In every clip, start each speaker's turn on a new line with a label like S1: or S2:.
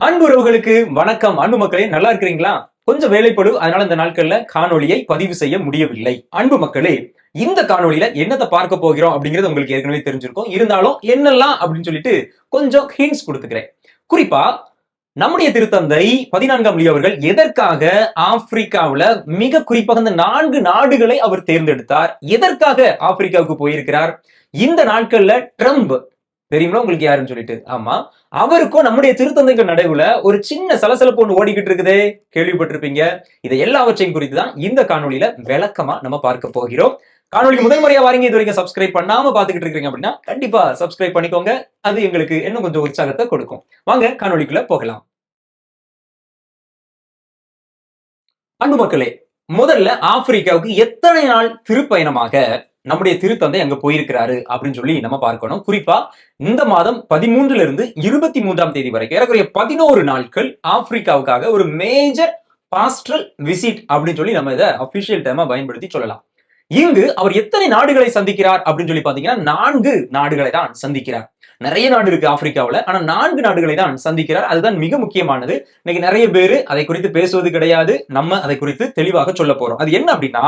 S1: அன்பு உறவுகளுக்கு வணக்கம். அன்பு மக்களே, நல்லா இருக்கிறீங்களா? கொஞ்சம் வேலைப்படு, அதனால இந்த நாட்கள்ல காணொளியை பதிவு செய்ய முடியவில்லை. அன்பு மக்களே, இந்த காணொளியில என்னத்தை பார்க்க போகிறோம் அப்படிங்கிறது உங்களுக்கு ஏற்கனவே தெரிஞ்சிருக்கும். இருந்தாலும் என்னெல்லாம் அப்படின்னு சொல்லிட்டு கொஞ்சம் ஹிண்ட்ஸ் கொடுத்துக்கிறேன். குறிப்பா நம்முடைய திருத்தந்தை 14ஆம் லியோ அவர்கள் எதற்காக ஆப்பிரிக்காவுல மிக குறிப்பாக இந்த 4 நாடுகளை அவர் தேர்ந்தெடுத்தார், எதற்காக ஆப்பிரிக்காவுக்கு போயிருக்கிறார், இந்த நாட்கள்ல ட்ரம்ப் தெரியுமா உங்களுக்கு யாருன்னு சொல்லிட்டு? ஆமா, அவருக்கும் நம்முடைய திருத்தந்தைக்கு நடுவுல ஒரு சின்ன சலசலப்பு ஒண்ணு ஓடிக்கிட்டு இருக்குதே, கேள்விப்பட்டிருப்பீங்க. இதை எல்லாவற்றையும் குறித்து தான் இந்த காணொலியில விளக்கமா நம்ம பார்க்க போகிறோம். காணொலிக்கு முதல் முறையா வாரீங்க, இது வரைக்கும் சப்ஸ்கிரைப் பண்ணாம பாத்துக்கிட்டு இருக்கீங்க அப்படின்னா கண்டிப்பா சப்ஸ்கிரைப் பண்ணிக்கோங்க. அது எங்களுக்கு இன்னும் கொஞ்சம் உற்சாகத்தை கொடுக்கும். வாங்க காணொலிக்குள்ள போகலாம். அன்பு மக்களே, முதல்ல ஆப்பிரிக்காவுக்கு எத்தனை நாள் திருப்பயணமாக நம்முடைய திருத்தந்தை அங்க போயிருக்கிறாரு அப்படின்னு சொல்லி நம்ம பார்க்கணும். குறிப்பா இந்த மாதம் 13 இருந்து 23ஆம் தேதி வரைக்கும் ஏறக்குறைய 11 நாட்கள் ஆப்பிரிக்காவுக்காக ஒரு மேஜர் பாஸ்டரல் விசிட் அப்படின்னு சொல்லி நம்ம இதை அபிஷியல் டேர்மா பயன்படுத்தி சொல்லலாம். இங்கு அவர் எத்தனை நாடுகளை சந்திக்கிறார் அப்படின்னு சொல்லி பாத்தீங்கன்னா 4 நாடுகளை தான் சந்திக்கிறார். நிறைய நாடு இருக்கு ஆப்பிரிக்காவுல, ஆனா 4 நாடுகளை தான் சந்திக்கிறார். அதுதான் மிக முக்கியமானது. இன்னைக்கு நிறைய பேரு அதை குறித்து பேசுவது கிடையாது. நம்ம அதை குறித்து தெளிவாக சொல்ல போறோம். அது என்ன அப்படின்னா,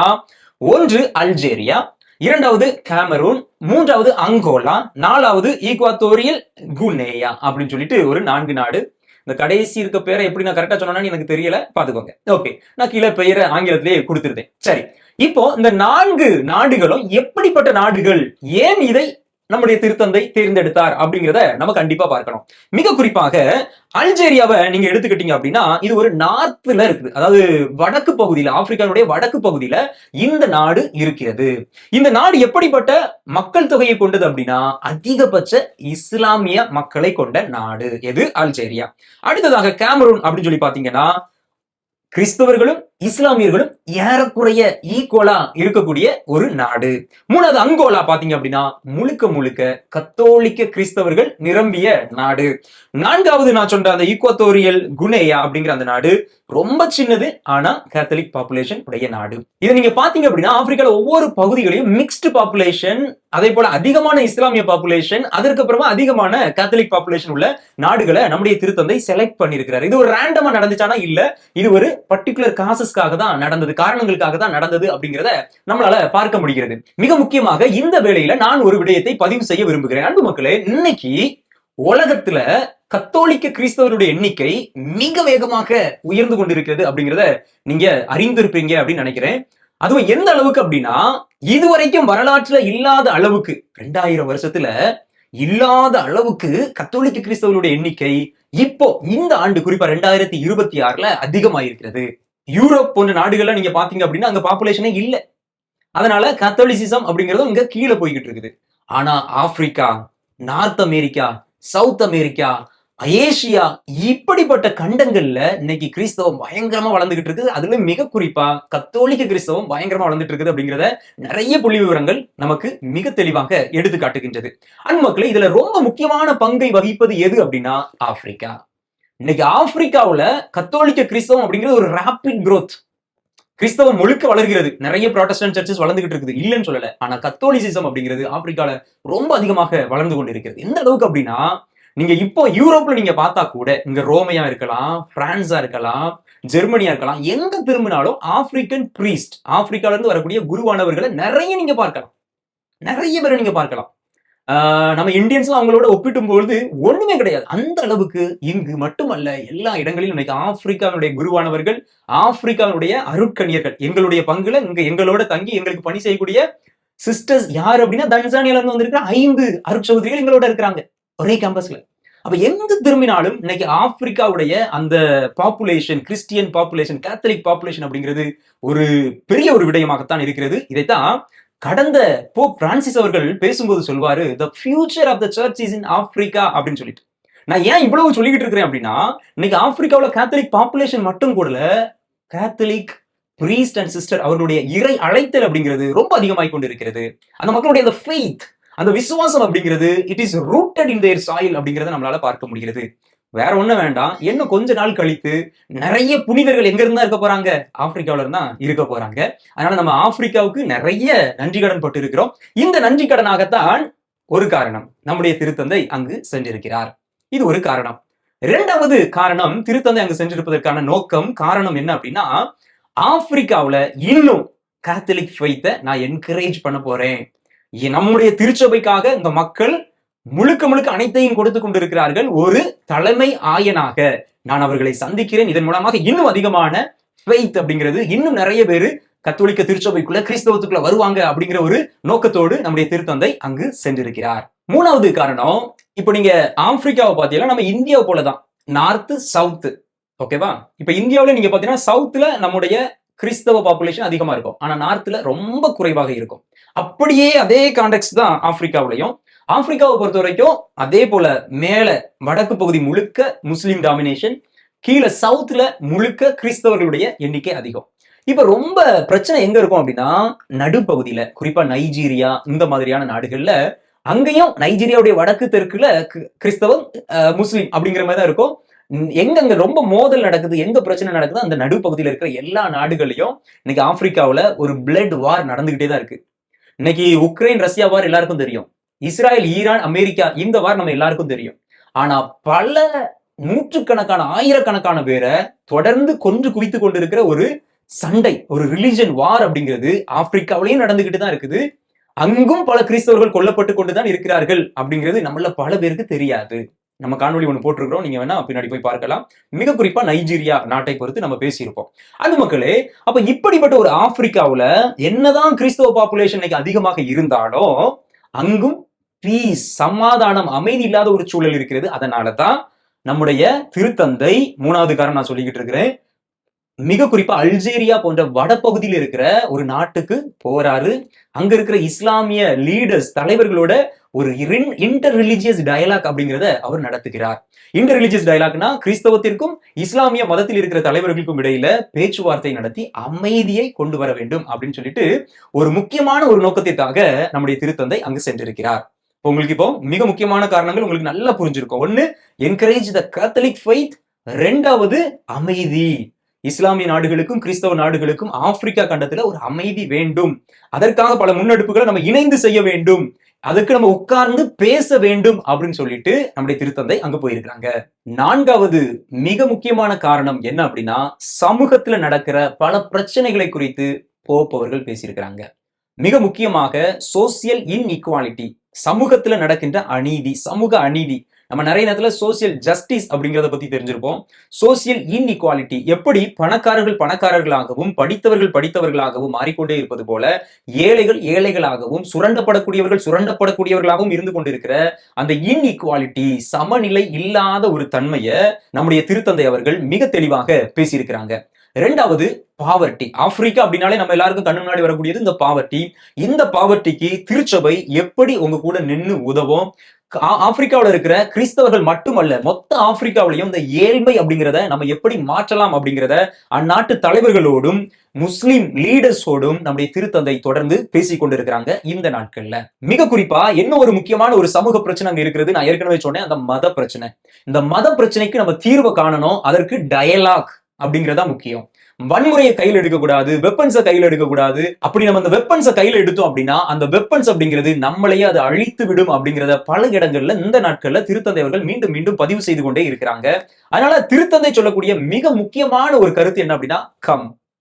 S1: ஒன்று அல்ஜேரியா, இரண்டாவது கேமரூன், மூன்றாவது அங்கோலா, நாலாவது ஈக்வாத்தோரியல் குனேயா அப்படின்னு சொல்லிட்டு ஒரு 4 நாடு. இந்த கடைசி இருக்க பேரை எப்படி நான் கரெக்டா சொன்னேன்னு எனக்கு தெரியல, பாத்துக்கோங்க. ஓகே, நான் கீழே பெயரை ஆங்கிலத்திலேயே கொடுத்துருந்தேன். சரி, இப்போ இந்த 4 நாடுகளும் எப்படிப்பட்ட நாடுகள், ஏன் இதை நம்முடைய திருத்தந்தை தேர்ந்தெடுத்தார் அப்படிங்கிறத நம்ம கண்டிப்பா பார்க்கணும். மிக குறிப்பாக அல்ஜேரியாவை நீங்க எடுத்துக்கிட்டீங்க அப்படின்னா, இது ஒரு நார்த்ல இருக்குது, அதாவது வடக்கு பகுதியில, ஆப்பிரிக்காவுடைய வடக்கு பகுதியில இந்த நாடு இருக்கிறது. இந்த நாடு எப்படிப்பட்ட மக்கள் தொகையை கொண்டது அப்படின்னா, அதிகபட்ச இஸ்லாமிய மக்களை கொண்ட நாடு. எது? அல்ஜேரியா. அடுத்ததாக கேமரூன் அப்படின்னு சொல்லி பாத்தீங்கன்னா, கிறிஸ்தவர்களும் இஸ்லாமியர்களும் ஏறக்குறைய ஈக்குவலா இருக்கக்கூடிய ஒரு நாடு. மூணாவது அங்கோலா பாத்தீங்க அப்படின்னா, முழுக்க முழுக்க கத்தோலிக்க கிறிஸ்தவர்கள் நிரம்பிய நாடு. நான்காவது நான் சொன்ன அந்த ஈக்வத்தோரியல் குனேயா அப்படிங்கிற அந்த நாடு ரொம்ப சின்னது, ஆனா கேத்தலிக் பாப்புலேஷன் உடைய நாடு. இதை நீங்க பாத்தீங்க அப்படின்னா, ஆப்பிரிக்கால ஒவ்வொரு பகுதிகளையும் மிக்ஸ்டு பாப்புலேஷன், அதே போல அதிகமான இஸ்லாமிய பாப்புலேஷன், அதற்கு அப்புறமா அதிகமான கேத்தலிக் பாப்புலேஷன் உள்ள நாடுகளை நம்முடைய திருத்தந்தை செலக்ட் பண்ணிருக்கிறார். இது ஒரு ரேண்டமா நடந்துச்சானா இல்ல, இது ஒரு பர்டிகுலர் காசஸ்க்காக தான் நடந்தது, காரணங்களுக்காக தான் நடந்தது அப்படிங்கிறத நம்மளால பார்க்க முடிகிறது. மிக முக்கியமாக இந்த வேளையில நான் ஒரு விடயத்தை பதிவு செய்ய விரும்புகிறேன். அன்பு மக்களே, இன்னைக்கு உலகத்துல கத்தோலிக்க கிறிஸ்தவருடைய எண்ணிக்கை மிக வேகமாக உயர்ந்து கொண்டிருக்கிறது அப்படிங்கிறத நீங்க அறிந்திருப்பீங்க அப்படின்னு நினைக்கிறேன். அதுவும் எந்த அளவுக்கு அப்படின்னா, இதுவரைக்கும் வரலாற்றுல இல்லாத அளவுக்கு, 2000 வருஷத்துல இல்லாத அளவுக்கு கத்தோலிக்க கிறிஸ்தவருடைய எண்ணிக்கை இப்போ இந்த ஆண்டு, குறிப்பா 2026ல அதிகமாயிருக்கிறது. யூரோப் போன்ற நாடுகள்ல நீங்க பாத்தீங்க அப்படின்னா அங்க பாப்புலேஷனே இல்ல. அதனால கத்தோலிசிசம் அப்படிங்கிறது இங்க கீழே போய்கிட்டு இருக்குது. ஆனா Africa, north America, south America, Asia, இப்படிப்பட்ட கண்டங்கள்ல இன்னைக்கு கிறிஸ்தவம் பயங்கரமா வளர்ந்துகிட்டு இருக்குது. அதுல மிக குறிப்பா கத்தோலிக்க கிறிஸ்தவம் பயங்கரமா வளர்ந்துட்டு இருக்குது அப்படிங்கிறத நிறைய புள்ளி விவரங்கள் நமக்கு மிக தெளிவாக எடுத்து காட்டுகின்றது. அன்மக்களே, இதுல ரொம்ப முக்கியமான பங்கை வகிப்பது எது அப்படின்னா ஆப்பிரிக்கா. இன்னைக்கு ஆப்பிரிக்காவுல கத்தோலிக்க கிறிஸ்தவம் அப்படிங்கிறது ஒரு ராபிட் growth. கிறிஸ்தவம் முழுக்க வளர்கிறது. நிறைய ப்ராட்டஸ்டன்ட் சர்ச்சஸ் வளர்ந்துகிட்டு இருக்குது, இல்லைன்னு சொல்லல. ஆனா கத்தோலிசிசம் அப்படிங்கிறது ஆப்பிரிக்கால ரொம்ப அதிகமாக வளர்ந்து கொண்டு இருக்கிறது. எந்த அளவுக்கு அப்படின்னா, நீங்க இப்போ யூரோப்ல நீங்க பார்த்தா கூட, இங்க ரோமையா இருக்கலாம், பிரான்ஸா இருக்கலாம், ஜெர்மனியா இருக்கலாம், எங்க திரும்பினாலும் ஆப்பிரிக்கன் பிரீஸ்ட், ஆப்பிரிக்கால இருந்து வரக்கூடிய குருவானவர்களை நிறைய நீங்க பார்க்கலாம். நிறைய பேரை நீங்க பார்க்கலாம். நம்ம இந்தியன்ஸ் அவங்களோட ஒப்பிட்டும் பொழுது ஒண்ணுமே கிடையாது. அந்த அளவுக்கு இங்கு மட்டுமல்ல, எல்லா இடங்களிலும் இன்னைக்கு ஆப்பிரிக்காவுடைய குருவானவர்கள், ஆப்பிரிக்காவுடைய அருட்கணியர்கள், எங்களுடைய பங்குல இங்க எங்களோட தங்கி எங்களுக்கு பணி செய்யக்கூடிய சிஸ்டர்ஸ் யார் அப்படின்னா, தன்சானியால இருந்து வந்திருக்கிற 5 அருட்சகோதரிகள் எங்களோட இருக்கிறாங்க ஒரே கேம்பஸ்ல. அப்ப எங்க திரும்பினாலும் இன்னைக்கு ஆப்பிரிக்காவுடைய அந்த population, Christian population, Catholic population அப்படிங்கிறது ஒரு பெரிய ஒரு விடயமாகத்தான் இருக்கிறது. இதைத்தான் கடந்த போப் பிரான்சிஸ் அவர்கள் பேசும்போது சொல்வாரு, the future of the church is in Africa அப்படின்னு சொல்லிட்டு. நான் ஏன் இவ்வளவு சொல்லிக்கிட்டு இருக்கிறேன் அப்படின்னா, இன்னைக்கு ஆப்பிரிக்காவுல கேத்தலிக் பாப்புலேஷன் மட்டும் கூட, கேத்தலிக் பிரீஸ்ட் அண்ட் சிஸ்டர் அவர்களுடைய இறை அழைத்தல் அப்படிங்கிறது ரொம்ப அதிகமாய் கொண்டு இருக்கிறது. அந்த மக்களுடைய அந்த ஃபெய்த், அந்த விசுவாசம் அப்படிங்கிறது, it is rooted in their soil அப்படிங்கிறத நம்மளால பார்க்க முடிகிறது. வேற ஒண்ணும் வேண்டாம், இன்னும் கொஞ்ச நாள் கழித்து நிறைய புனிதர்கள் எங்க இருந்தா இருக்க போறாங்க, ஆப்பிரிக்காவில இருந்தா இருக்க போறாங்க. அதனால நம்ம ஆப்பிரிக்காவுக்கு நிறைய நன்றி கடன் பட்டு இருக்கிறோம். இந்த நன்றி கடனாகத்தான் ஒரு காரணம், நம்முடைய திருத்தந்தை அங்கு சென்றிருக்கிறார். இது ஒரு காரணம். இரண்டாவது காரணம், திருத்தந்தை அங்கு சென்றிருப்பதற்கான நோக்கம் காரணம் என்ன அப்படின்னா, ஆப்பிரிக்காவுல இன்னும் கேத்தலிக் ஃபெய்த்தை நான் என்கரேஜ் பண்ண போறேன். நம்முடைய திருச்சபைக்காக இந்த மக்கள் முழுக்க முழுக்க அனைத்தையும் கொடுத்து கொண்டிருக்கிறார்கள். ஒரு தலைமை ஆயனாக நான் அவர்களை சந்திக்கிறேன். இதன் மூலமாக இன்னும் அதிகமான ஃபெய்த் அப்படிங்கிறது, இன்னும் நிறைய பேரு கத்தோலிக்க திருச்சபைக்குள்ள கிறிஸ்தவத்துக்குள்ள வருவாங்க அப்படிங்கிற ஒரு நோக்கத்தோடு நம்முடைய திருத்தந்தை அங்கு சென்றிருக்கிறார். மூணாவது காரணம், இப்ப நீங்க ஆப்பிரிக்காவை பாத்தீங்கன்னா நம்ம இந்தியாவை போலதான், நார்த் சவுத். ஓகேவா? இப்ப இந்தியாவில நீங்க பாத்தீங்கன்னா சவுத்ல நம்முடைய கிறிஸ்தவ பாப்புலேஷன் அதிகமா இருக்கும், ஆனா நார்த்ல ரொம்ப குறைவாக இருக்கும். அப்படியே அதே கான்டெக்ட் தான் ஆப்பிரிக்காவிலையும். ஆப்பிரிக்காவை பொறுத்த வரைக்கும் அதே போல மேல வடக்கு பகுதி முழுக்க முஸ்லிம் டாமினேஷன், கீழே சவுத்ல முழுக்க கிறிஸ்தவர்களுடைய எண்ணிக்கை அதிகம். இப்ப ரொம்ப பிரச்சனை எங்க இருக்கும் அப்படின்னா நடுப்பகுதியில, குறிப்பா நைஜீரியா இந்த மாதிரியான நாடுகள்ல, அங்கேயும் நைஜீரியாவுடைய வடக்கு தெற்குல கிறிஸ்தவம் முஸ்லிம் அப்படிங்கிற மாதிரி தான் இருக்கும். எங்க ரொம்ப மோதல் நடக்குது, எங்க பிரச்சனை நடக்குது, அந்த நடுப்பகுதியில இருக்கிற எல்லா நாடுகளையும் இன்னைக்கு ஆப்பிரிக்காவுல ஒரு பிளட் வார் நடந்துகிட்டே தான் இருக்கு. இன்னைக்கு உக்ரைன் ரஷ்யா வார் எல்லாருக்கும் தெரியும், இஸ்ராயல் ஈரான் அமெரிக்கா இந்த வார் நம்ம எல்லாருக்கும் தெரியும். ஆனா பல நூற்றுக்கணக்கான ஆயிரக்கணக்கான பேரை தொடர்ந்து கொன்று குவித்து கொண்டிருக்கிற ஒரு சண்டை, ஒரு ரிலிஜன் வார் அப்படிங்கிறது ஆப்பிரிக்காவிலையும் நடந்துகிட்டு தான் இருக்குது. அங்கும் பல கிறிஸ்தவர்கள் கொல்லப்பட்டு கொண்டுதான் இருக்கிறார்கள் அப்படிங்கிறது நம்மள பல பேருக்கு தெரியாது. நம்ம காணொலி ஒன்று போட்டிருக்கிறோம், நீங்க வேணா பின்னாடி போய் பார்க்கலாம். மிக குறிப்பா நைஜீரியா நாட்டை பொறுத்து நம்ம பேசியிருப்போம். அது மக்களே, அப்ப இப்படிப்பட்ட ஒரு ஆப்பிரிக்காவுல என்னதான் கிறிஸ்தவ பாப்புலேஷன் இன்னைக்கு அதிகமாக இருந்தாலும் அங்கும் பீஸ், சமாதானம், அமைதி இல்லாத ஒரு சூழல் இருக்கிறது. அதனாலதான் நம்முடைய திருத்தந்தை, மூணாவது காரணம் நான் சொல்லிக்கிட்டு இருக்கிறேன், மிக குறிப்பா அல்ஜீரியா போன்ற வடபகுதியில் இருக்கிற ஒரு நாட்டுக்கு போறாரு. அங்க இருக்கிற இஸ்லாமிய லீடர்ஸ், தலைவர்களோட ஒரு இன்டர் ரிலிஜியஸ் டயலாக் அப்படிங்கிறத அவர் நடத்துகிறார். இன்டர் ரிலிஜியஸ் டயலாக்னா கிறிஸ்தவத்திற்கும் இஸ்லாமிய மதத்தில் இருக்கிற தலைவர்களுக்கும் இடையில பேச்சுவார்த்தை நடத்தி அமைதியை கொண்டு வர வேண்டும் அப்படின்னு சொல்லிட்டு ஒரு முக்கியமான ஒரு நோக்கத்திற்காக நம்முடைய திருத்தந்தை அங்கு சென்றிருக்கிறார். உங்களுக்கு இப்போ மிக முக்கியமான காரணங்கள் உங்களுக்கு நல்லா புரிஞ்சிருக்கும். ஒன்னு, என்கரேஜ் த கேத்தலிக் ஃபெய்த். ரெண்டாவது, அமைதி. இஸ்லாமிய நாடுகளுக்கும் கிறிஸ்தவ நாடுகளுக்கும் ஆப்பிரிக்கா கண்டத்துல ஒரு அமைதி வேண்டும். அதற்காக பல முன்னெடுப்புகளை நம்ம இணைந்து செய்ய வேண்டும், அதுக்கு நம்ம உட்கார்ந்து பேச வேண்டும் அப்படின்னு சொல்லிட்டு நம்முடைய திருத்தந்தை அங்க போயிருக்காங்க. நான்காவது மிக முக்கியமான காரணம் என்ன அப்படின்னா, சமூகத்துல நடக்கிற பல பிரச்சனைகளை குறித்து போப்பவர்கள் பேசியிருக்கிறாங்க. மிக முக்கியமாக சோசியல் இன்இக்வாலிட்டி, சமூகத்துல நடக்கின்ற அநீதி, சமூக அநீதி. நம்ம நிறைய நேரத்துல சோசியல் ஜஸ்டிஸ் அப்படிங்கிறத பத்தி தெரிஞ்சிருப்போம். சோசியல் இன்இக்வாலிட்டி, எப்படி பணக்காரர்கள் பணக்காரர்களாகவும் படித்தவர்கள் படித்தவர்களாகவும் மாறிக்கொண்டே இருப்பது போல ஏழைகள் ஏழைகளாகவும் சுரண்டப்படக்கூடியவர்கள் சுரண்டப்படக்கூடியவர்களாகவும் இருந்து கொண்டிருக்கிற அந்த இன்இக்வாலிட்டி, சமநிலை இல்லாத ஒரு தன்மையை நம்முடைய திருத்தந்தை அவர்கள் மிக தெளிவாக பேசியிருக்கிறாங்க. ரெண்டாவது, பாவர்ட்டி. ஆப்பிரிக்கா அப்படின்னாலே நம்ம எல்லாருக்கும் கண்ணு முன்னாடி வரக்கூடியது இந்த பாவர்ட்டி. இந்த பாவர்ட்டிக்கு திருச்சபை எப்படி உங்க கூட நின்று உதவும், ஆப்பிரிக்காவில் இருக்கிற கிறிஸ்தவர்கள் மட்டுமல்ல மொத்த ஆப்பிரிக்காவிலையும் இந்த ஏழ்மை அப்படிங்கிறத நம்ம எப்படி மாற்றலாம் அப்படிங்கிறத அந்நாட்டு தலைவர்களோடும் முஸ்லிம் லீடர்ஸோடும் நம்முடைய திருத்தந்தை தொடர்ந்து பேசிக் கொண்டிருக்கிறாங்க இந்த நாட்கள்ல. மிக குறிப்பா என்ன ஒரு முக்கியமான ஒரு சமூக பிரச்சனை அங்க இருக்கிறது, நான் ஏற்கனவே சொன்னேன், அந்த மத பிரச்சனை. இந்த மத பிரச்சனைக்கு நம்ம தீர்வு காணணும், அதற்கு டயலாக் அப்படிங்கிறதா முக்கியம். வன்முறையை கையில் எடுக்கக்கூடாது, வெப்பன்ஸை கையில் எடுக்கக்கூடாது. அப்படி நம்ம அந்த வெப்பன்ஸை கையில் எடுத்தோம் அப்படின்னா அந்த வெப்பன்ஸ் அப்படிங்கிறது நம்மளையே அது அழித்து விடும் அப்படிங்கிறத பல இடங்கள்ல இந்த நாட்கள்ல திருத்தந்தை அவர்கள் மீண்டும் மீண்டும் பதிவு செய்து கொண்டே இருக்கிறாங்க. அதனால திருத்தந்தை சொல்லக்கூடிய மிக முக்கியமான ஒரு கருத்து என்ன அப்படின்னா,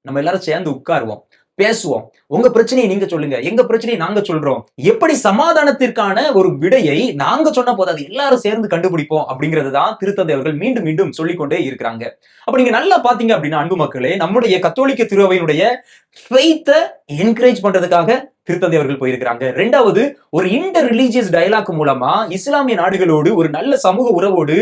S1: நம்ம எல்லாரும் சேர்ந்து உட்காருவோம், பேசுவோம், உங்க பிரச்சனையை நீங்க சொல்லுங்க, எங்க பிரச்சனையை நாங்க சொல்றோம், எப்படி சமாதானத்திற்கான ஒரு விடையை நாங்க சொன்ன போது அது எல்லாரும் சேர்ந்து கண்டுபிடிப்போம் அப்படிங்கறதுதான் திருத்தந்தை அவர்கள் மீண்டும் மீண்டும் சொல்லிக்கொண்டே இருக்கிறாங்க. அப்ப நீங்க நல்லா பாத்தீங்க அப்படின்னா அன்பு மக்களே, நம்முடைய கத்தோலிக்க திருவையினுடைய ஃபெய்த்தை என்கரேஜ் பண்றதுக்காக திருத்தந்தை அவர்கள் போயிருக்கிறாங்க. ரெண்டாவது, ஒரு இன்டர் ரிலீஜியஸ் டயலாக் மூலமா இஸ்லாமிய நாடுகளோடு ஒரு நல்ல சமூக உறவோடு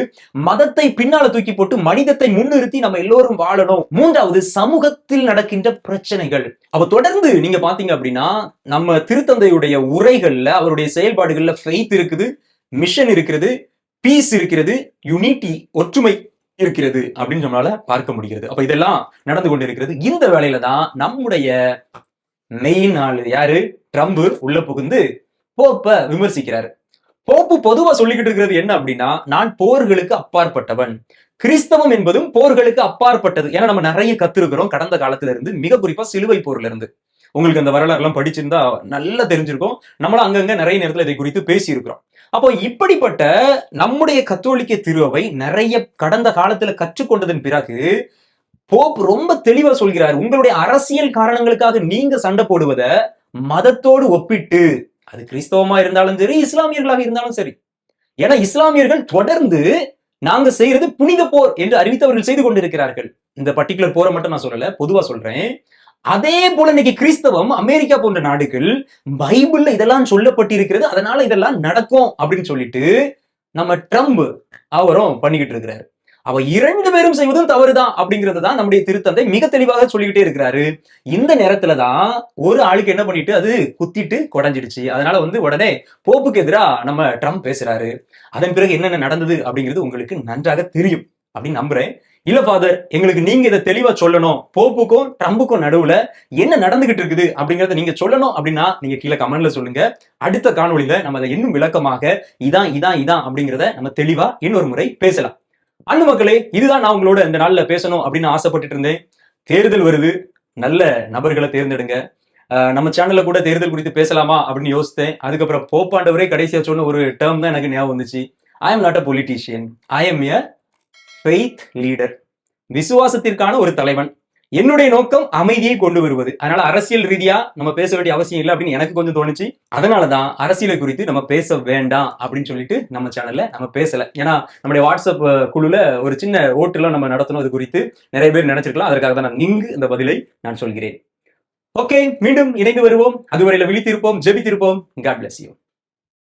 S1: மதத்தை பின்னால தூக்கி போட்டு மனிதத்தை முன்னிறுத்தி நம்ம எல்லோரும் வாழணும். மூன்றாவது, சமூகத்தில் நடக்கின்ற பிரச்சனைகள். அப்ப தொடர்ந்து நீங்க பாத்தீங்க அப்படின்னா நம்ம திருத்தந்தையுடைய உரைகள்ல அவருடைய செயல்பாடுகள்ல ஃபெய்த் இருக்குது, மிஷன் இருக்கிறது, பீஸ் இருக்கிறது, யூனிட்டி ஒற்றுமை இருக்கிறது அப்படின்னு நம்மளால பார்க்க முடிகிறது. அப்ப இதெல்லாம் நடந்து கொண்டிருக்கிறது. இந்த வேளையில தான் நம்முடைய மெயின் ஆளு யாரு, ட்ரம்ப் உள்ள புகுந்து போப்ப விமர்சிக்கிறாரு. போப்பு பொதுவா சொல்லிக்கிட்டு இருக்கிறது என்ன அப்படின்னா, நான் போர்களுக்கு அப்பாற்பட்டவன், கிறிஸ்தவம் என்பதும் போர்களுக்கு அப்பாற்பட்டது. ஏன்னா நம்ம நிறைய கத்திருக்கிறோம் கடந்த காலத்துல இருந்து, மிக குறிப்பா சிலுவை போர்ல இருந்து. உங்களுக்கு அந்த வரலாறு எல்லாம் படிச்சிருந்தா நல்லா தெரிஞ்சிருக்கும். நம்மளும் அங்கங்க நிறைய நேரத்துல இதை குறித்து பேசி இருக்கிறோம். அப்போ இப்படிப்பட்ட நம்முடைய கத்தோலிக்க திருவை நிறைய கடந்த காலத்துல கற்றுக்கொண்டதன் பிறகு போப் ரொம்ப தெளிவா சொல்கிறார், உங்களுடைய அரசியல் காரணங்களுக்காக நீங்க சண்டை போடுவத மதத்தோடு ஒப்பிட்டு, அது கிறிஸ்தவமா இருந்தாலும் சரி, இஸ்லாமியர்களாக இருந்தாலும் சரி. ஏன்னா இஸ்லாமியர்கள் தொடர்ந்து நாங்க செய்யறது புனித போர் என்று அறிவித்தவர்கள் செய்து கொண்டிருக்கிறார்கள். இந்த பர்டிகுலர் போரை மட்டும் நான் சொல்லல, பொதுவா சொல்றேன். அதே போல இன்னைக்கு கிறிஸ்தவம் அமெரிக்கா போன்ற நாடுகள் பைபிள்ல இதெல்லாம் சொல்லப்பட்டிருக்கிறது, அதனால இதெல்லாம் நடக்கும் அப்படின்னு சொல்லிட்டு நம்ம ட்ரம்ப் அவரும் பண்ணிக்கிட்டு இருக்கிறாரு. அவ 2 பேரும் செய்வதும் தவறுதான் அப்படிங்கிறது தான் நம்முடைய திருத்தந்தை மிக தெளிவாக சொல்லிக்கிட்டே இருக்கிறாரு. இந்த நேரத்துலதான் ஒரு ஆளுக்கு என்ன பண்ணிட்டு அது குத்திட்டு குடஞ்சிடுச்சு. அதனால உடனே போப்புக்கு எதிரா நம்ம ட்ரம்ப் பேசுறாரு. அதன் பிறகு என்னென்ன நடந்தது அப்படிங்கிறது உங்களுக்கு நன்றாக தெரியும் அப்படின்னு நம்புறேன். இல்ல ஃபாதர், எங்களுக்கு நீங்க இதை தெளிவா சொல்லணும், போப்புக்கும் ட்ரம்புக்கும் நடுவுல என்ன நடந்துகிட்டு இருக்குது அப்படிங்கறத நீங்க சொல்லணும் அப்படின்னா நீங்க கீழே கமெண்ட்ல சொல்லுங்க. அடுத்த காணொளியில நம்ம அதை இன்னும் விளக்கமாக இதான் அப்படிங்கிறத நம்ம தெளிவா இன்னொரு முறை பேசலாம். அன்பு மக்களே, இதுதான் நான் உங்களோட இந்த நாள்ல பேசணும் அப்படின்னு ஆசைப்பட்டுட்டு இருந்தேன். தேர்தல் வருது, நல்ல நபர்களை தேர்ந்தெடுங்க. நம்ம சேனல்ல கூட தேர்தல் குறித்து பேசலாமா அப்படின்னு யோசித்தேன். அதுக்கப்புறம் போப்பாண்டவரே கடைசியா சொன்ன ஒரு டேர்ம் தான் எனக்கு ஞாபகம் வந்துச்சு. I am not a politician, I am a faith leader. விசுவாசத்திற்கான ஒரு தலைவன். என்னுடைய நோக்கம் அமைதியை கொண்டு வருவது. அதனால அரசியல் ரீதியா நம்ம பேச வேண்டிய அவசியம் இல்லை அப்படின்னு எனக்கு கொஞ்சம் தோணுச்சு. அதனாலதான் அரசியலை குறித்து நம்ம பேச வேண்டாம் அப்படின்னு சொல்லிட்டு நம்ம சேனல்ல நம்ம பேசல. ஏன்னா நம்முடைய வாட்ஸ்அப் குழுல ஒரு சின்ன ஓட்டுலாம் நம்ம நடத்தணும். அது குறித்து நிறைய பேர் நினைச்சிருக்கலாம். அதற்காக தான் நான் இங்கு இந்த பதிலை நான் சொல்கிறேன். ஓகே, மீண்டும் இணைந்து வருவோம். அதுவரையில விழித்திருப்போம், ஜெபித்திருப்போம். God bless you.